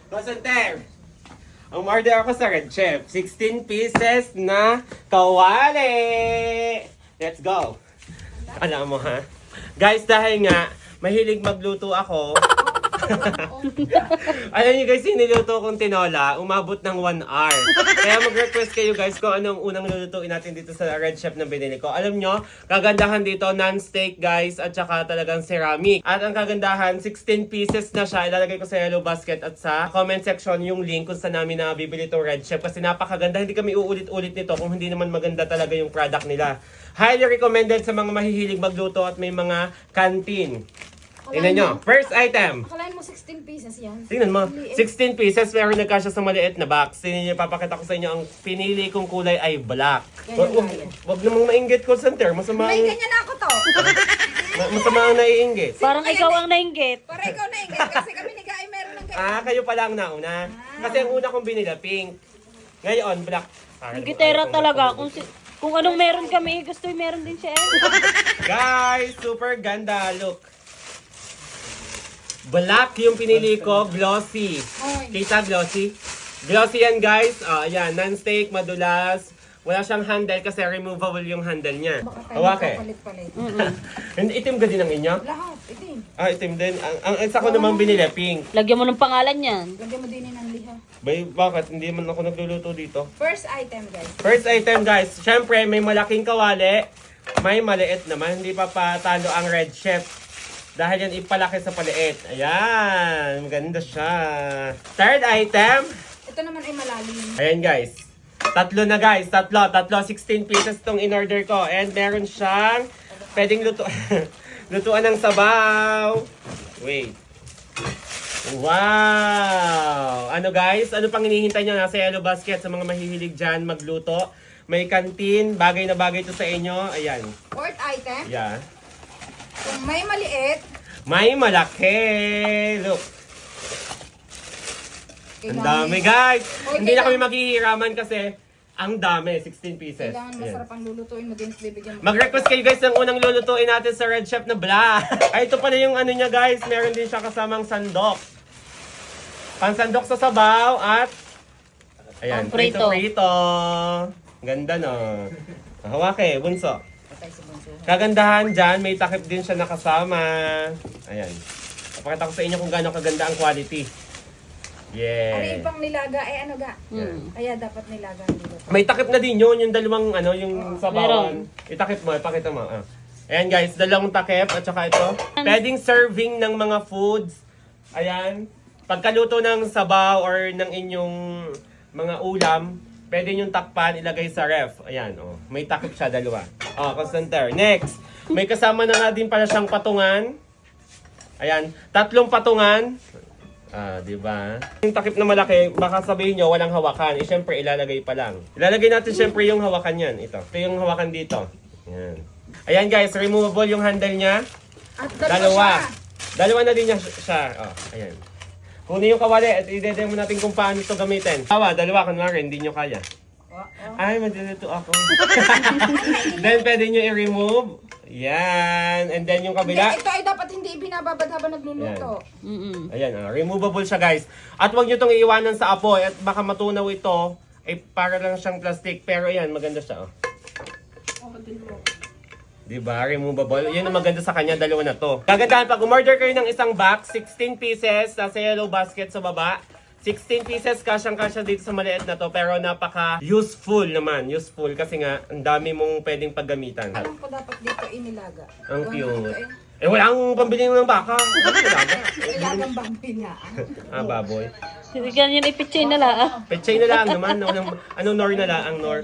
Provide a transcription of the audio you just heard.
Cosenter! Umorder ako sa Red Chef. 16 pieces na kawali! Let's go! Alam mo ha? Guys, dahil nga, mahilig magluto ako. Alam niyo guys, siniluto kong tinola, umabot ng 1 hour. Kaya mag-request kayo guys kung anong unang lulutuin natin dito sa Red Chef na binili ko. Alam nyo, kagandahan dito, non-steak guys, at saka talagang ceramic. At ang kagandahan, 16 pieces na siya. Ilalagay ko sa yellow basket at sa comment section yung link kung saan namin nabibili itong Red Chef. Kasi napakaganda, hindi kami uulit-ulit nito kung hindi naman maganda talaga yung product nila. Highly recommended sa mga mahihilig magluto at may mga canteen. Tingnan nyo. First item. Akalain mo 16 pieces yan. Tingnan mo. 16 pieces pero nagkasya sa maliit na box. Tingnan nyo, papakita ko sa inyo ang pinili kong kulay ay black. Wag namang mainggit ko, Center. Masama May ang, ganyan ako to. masama ang naiinggit. Parang ikaw ang nainggit. Para ikaw na ingay kasi kami ni Guy meron ng ganyan. Ah, kayo pala ang nauna. Kasi ang una kong binila, pink. Ngayon, black. Gitera talaga. Kung anong meron kami, gusto meron din siya. Guys, super ganda. Look. Black yung pinili ko, glossy. Kita glossy? Glossy yan guys. Ayan, non-stick, madulas. Wala siyang handle kasi removable yung handle niya. Hawake. Palit-palit. Itim ka din ang inyo? Lahat, itim. Ah, itim din. Ang isa ko namang binili, pink. Lagyan mo ng pangalan yan. Lagyan mo din ng liha. Bay, bakit? Hindi man ako nagluluto dito. First item guys. First item guys, syempre may malaking kawali. May maliit naman. Hindi pa patalo ang Red Chef. Dahil yan ipalaki sa paliit. Ayan, maganda siya. Third item. Ito naman ay malalim. Ayan guys. Tatlo na guys. Tatlo. 16 pieces tong in-order ko. And meron siyang pwedeng lutuan ng sabaw. Wait. Wow! Ano guys? Ano pang hinihintay nyo? Nasa yellow basket sa mga mahihilig dyan magluto. May canteen. Bagay na bagay to sa inyo. Ayan. Fourth item. Yeah. Kung may maliit. May malaki. Look. Ang dami guys. Hindi na kami maghihiraman kasi ang dami. 16 pieces. Kailangan masarap ang lulutuin mo din. Bibigyan mo. Mag-request kayo guys ng unang lulutuin natin sa Red Chef na black. Ay, ito pala yung ano niya guys. Meron din siya kasamang sandok. Pansandok sa sabaw at ayan, Prito. prito. Ganda no. Hawake, bunso. Patay si Bunso. Kagandahan dyan, may takip din siya nakasama. Ayan. Papakita ko sa inyo kung gaano kaganda ang quality. Ano Yeah. ibang nilaga? Ano ga? Kaya dapat nilaga ang dito. May takip na din yun, yung dalawang ano, yung sabawan. Itakip mo, ipakita mo. Ayan guys, dalawang takip at saka ito. Pwedeng serving ng mga foods. Ayan. Pagkaluto ng sabaw or ng inyong mga ulam, pwede yung takpan, ilagay sa ref. Ayan, oh. May takip siya, dalawa. Constanter. Next, may kasama na nga din pala siyang patungan. Ayan, 3 patungan. Di ba? Yung takip na malaki, baka sabihin nyo, walang hawakan. Siyempre, ilalagay pa lang. Ilalagay natin siyempre yung hawakan yan. Ito yung hawakan dito. Ayan. Ayan guys, removable yung handle niya. At Dalawa. Dalawa na din siya. Ayan. Kunin yung kawali at i-demo natin kung paano ito gamitin. Dalawa, kunwari, hindi nyo kaya. Ay, magluluto ako. Then, pwede nyo i-remove. Yan. And then, yung kabila. Ito ay dapat hindi ibinababad habang nagluluto. Ayan, removable siya guys. At huwag nyo itong iiwanan sa apoy at baka matunaw ito. Para lang siyang plastic. Pero ayan, maganda siya. Diba? Removable. Yan ang maganda sa kanya. Dalawa na to. Kagandahan pag umorder kayo ng isang box, 16 pieces, nasa yellow basket sa baba. 16 pieces, kasyang-kasya dito sa maliit na to. Pero napaka-useful naman. Useful kasi nga, ang dami mong pwedeng paggamitan. Alam ko dapat dito inilaga. Ang cute. Wala akong pambili ng baka. Ilagang baboy nga. Baboy. Sige, yan ipitchay na lang. Pechay na lang naman. Anong nor na lang? Ang nor.